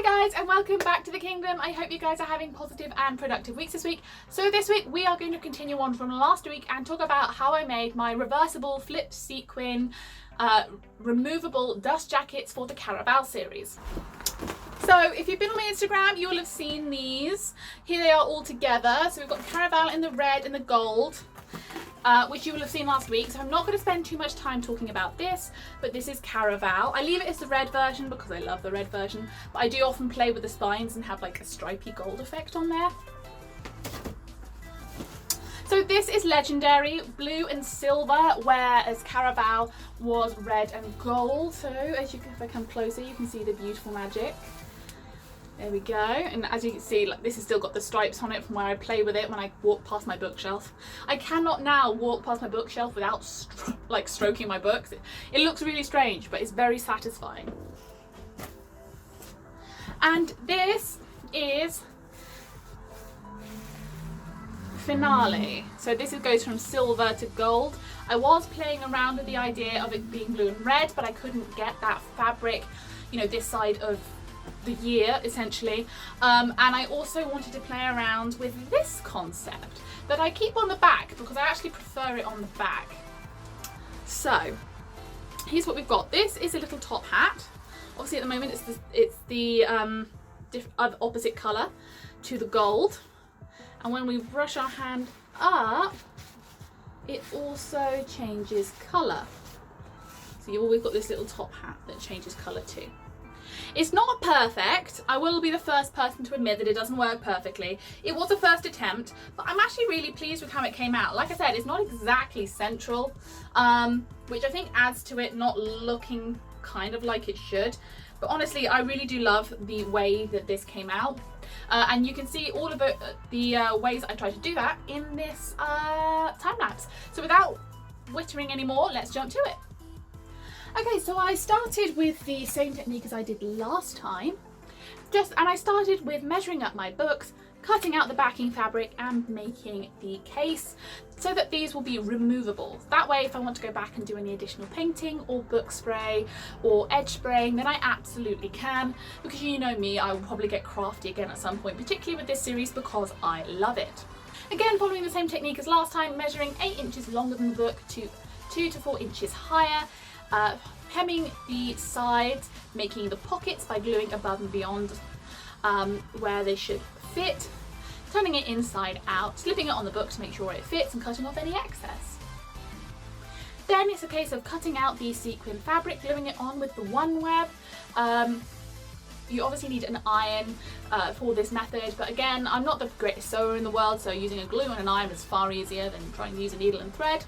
Hi guys and welcome back to the kingdom. I hope you guys are having positive and productive weeks this week. So this week we are going to continue on from last week and talk about how I made my reversible flipped sequin removable dust jackets for the Caraval series. So if you've been on my Instagram, you will have seen these. Here they are all together. So we've got the Caraval in the red and the gold, which you will have seen last week. So I'm not going to spend too much time talking about this, but this is Caraval. I leave it as the red version because I love the red version, but I do often play with the spines and have like a stripy gold effect on there. So this is legendary, blue and silver, whereas Caraval was red and gold. So as you, if I come closer, you can see the beautiful magic. There we go, and as you can see, like, this has still got the stripes on it from where I play with it when I walk past my bookshelf. I cannot now walk past my bookshelf without stroking my books. It looks really strange, but it's very satisfying. And this is Finale. So this goes from silver to gold. I was playing around with the idea of it being blue and red, but I couldn't get that fabric, you know, this side of the year essentially, and I also wanted to play around with this concept that I keep on the back because I actually prefer it on the back. So here's what we've got. This is a little top hat. Obviously at the moment it's the opposite colour to the gold, and when we brush our hand up it also changes colour. So you've always got this little top hat that changes colour too. It's not perfect. I will be the first person to admit that it doesn't work perfectly. It was a first attempt, but I'm actually really pleased with how it came out. Like I said, it's not exactly central, which I think adds to it not looking kind of like it should. But honestly, I really do love the way that this came out. And you can see all of the ways I try to do that in this time lapse. So without wittering anymore, let's jump to it. Okay, so I started with the same technique as I did last time. And I started with measuring up my books, cutting out the backing fabric and making the case so that these will be removable. That way if I want to go back and do any additional painting or book spray or edge spraying, then I absolutely can, because you know me, I will probably get crafty again at some point, particularly with this series because I love it. Again, following the same technique as last time, measuring 8 inches longer than the book to 2 to 4 inches higher. Hemming the sides, making the pockets by gluing above and beyond where they should fit, turning it inside out, slipping it on the book to make sure it fits and cutting off any excess. Then it's a case of cutting out the sequin fabric, gluing it on with the one web. You obviously need an iron for this method, but again, I'm not the greatest sewer in the world, so using a glue and an iron is far easier than trying to use a needle and thread.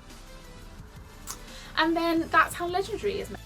And then that's how legendary is made.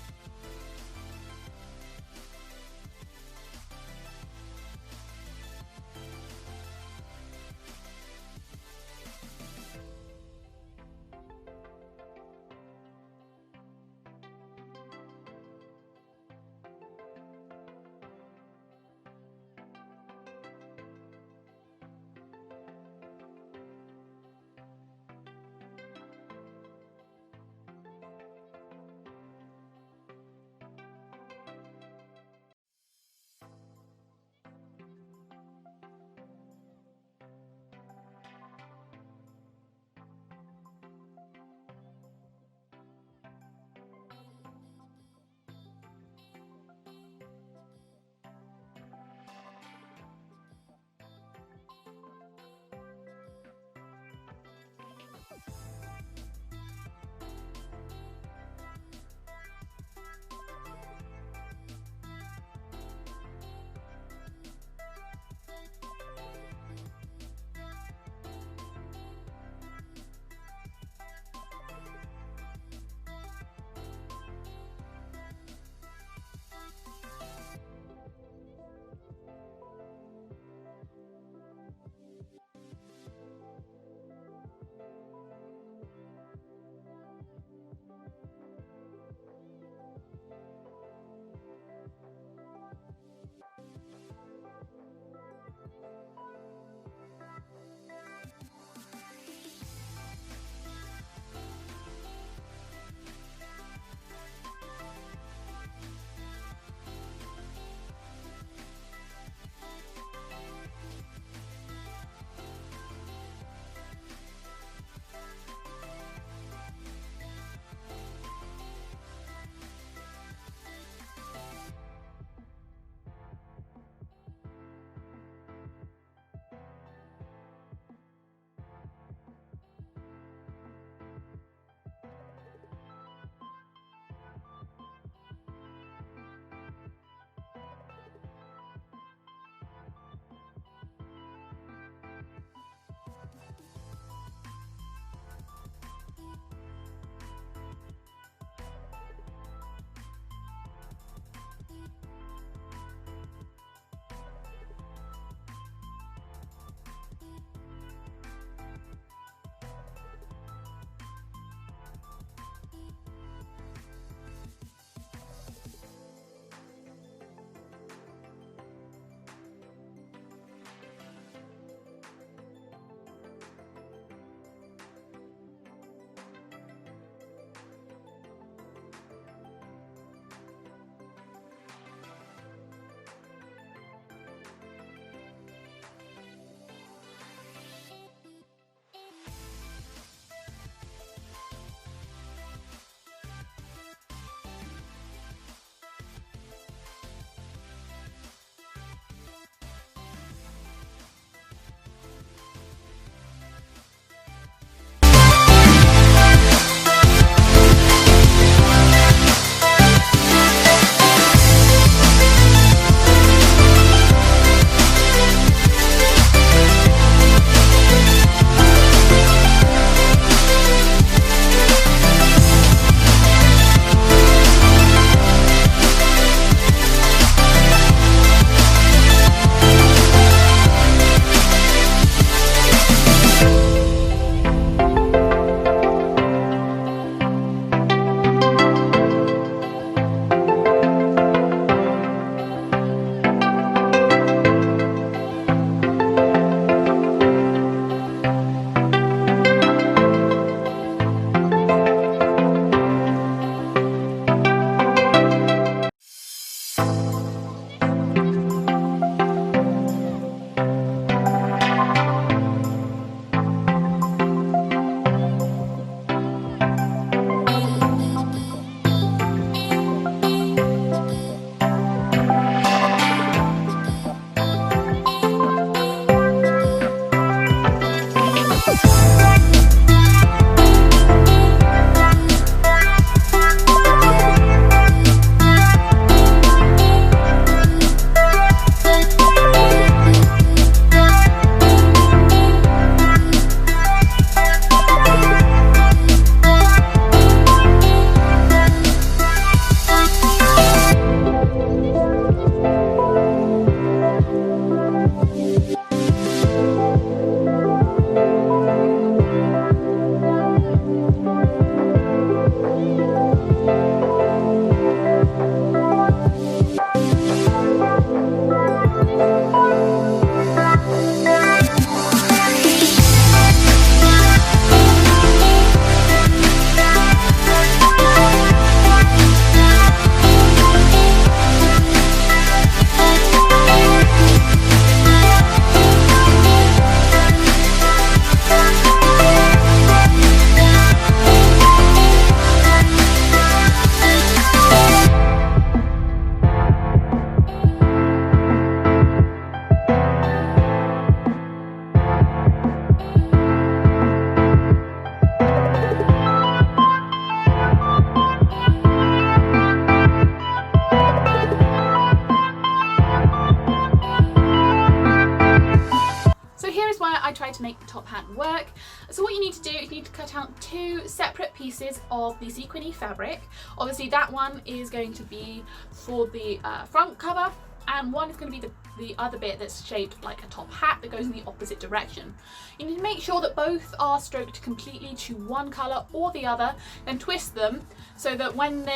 to make the top hat work. So what you need to do is you need to cut out 2 separate pieces of the sequiny fabric. Obviously that one is going to be for the front cover, and one is going to be the other bit that's shaped like a top hat that goes in the opposite direction. You need to make sure that both are stroked completely to one colour or the other, then twist them so that when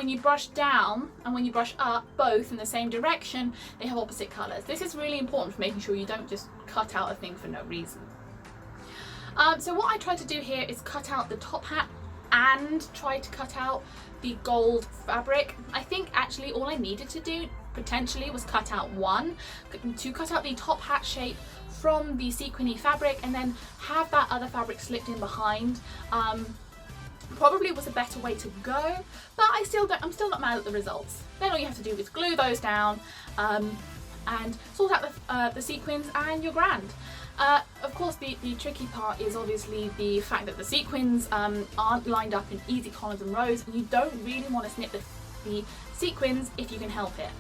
you brush down and when you brush up both in the same direction, they have opposite colours. This is really important for making sure you don't just cut out a thing for no reason. So what I tried to do here is cut out the top hat and try to cut out the gold fabric. I think actually all I needed to do potentially was cut out one, to cut out the top hat shape from the sequiny fabric and then have that other fabric slipped in behind. Probably was a better way to go, but I'm still not mad at the results. Then all you have to do is glue those down and sort out the sequins and you're grand. Of course the tricky part is obviously the fact that the sequins aren't lined up in easy columns and rows, and you don't really want to snip the sequins if you can help it.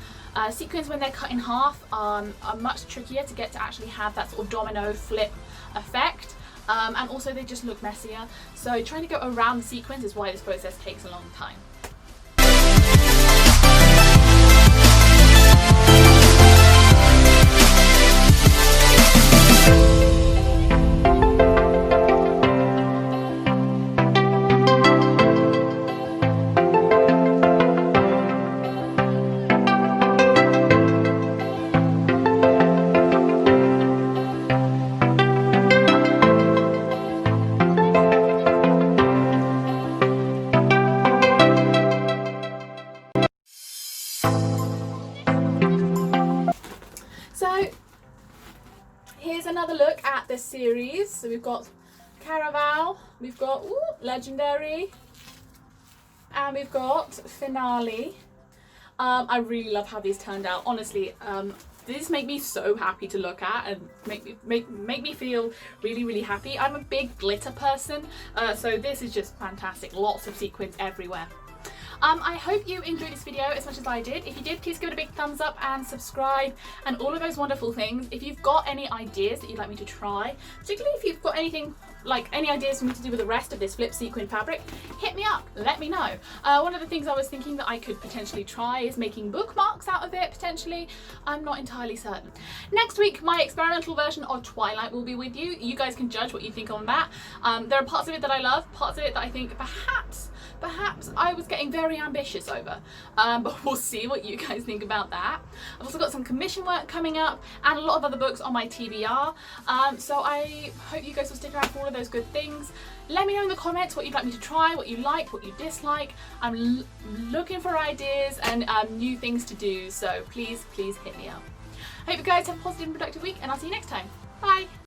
Sequins, when they're cut in half, are much trickier to get to actually have that sort of domino flip effect, and also they just look messier. So trying to go around the sequins is why this process takes a long time. So here's another look at this series. So we've got Caraval, we've got Legendary, and we've got Finale. I really love how these turned out. Honestly, these make me so happy to look at and make me feel really, really happy. I'm a big glitter person, so this is just fantastic. Lots of sequins everywhere. I hope you enjoyed this video as much as I did. If you did, please give it a big thumbs up and subscribe and all of those wonderful things. If you've got any ideas that you'd like me to try, particularly if you've got anything like any ideas for me to do with the rest of this flip sequin fabric, hit me up, let me know. One of the things I was thinking that I could potentially try is making bookmarks out of it, potentially. I'm not entirely certain. Next week, my experimental version of Twilight will be with you. You guys can judge what you think on that. There are parts of it that I love, parts of it that I think perhaps I was getting very ambitious over, but we'll see what you guys think about that. I've also got some commission work coming up and a lot of other books on my TBR, so I hope you guys will stick around for all of those good things. Let me know in the comments what you'd like me to try, what you like, what you dislike. I'm looking for ideas and new things to do, so please hit me up. I hope you guys have a positive and productive week, and I'll see you next time. Bye!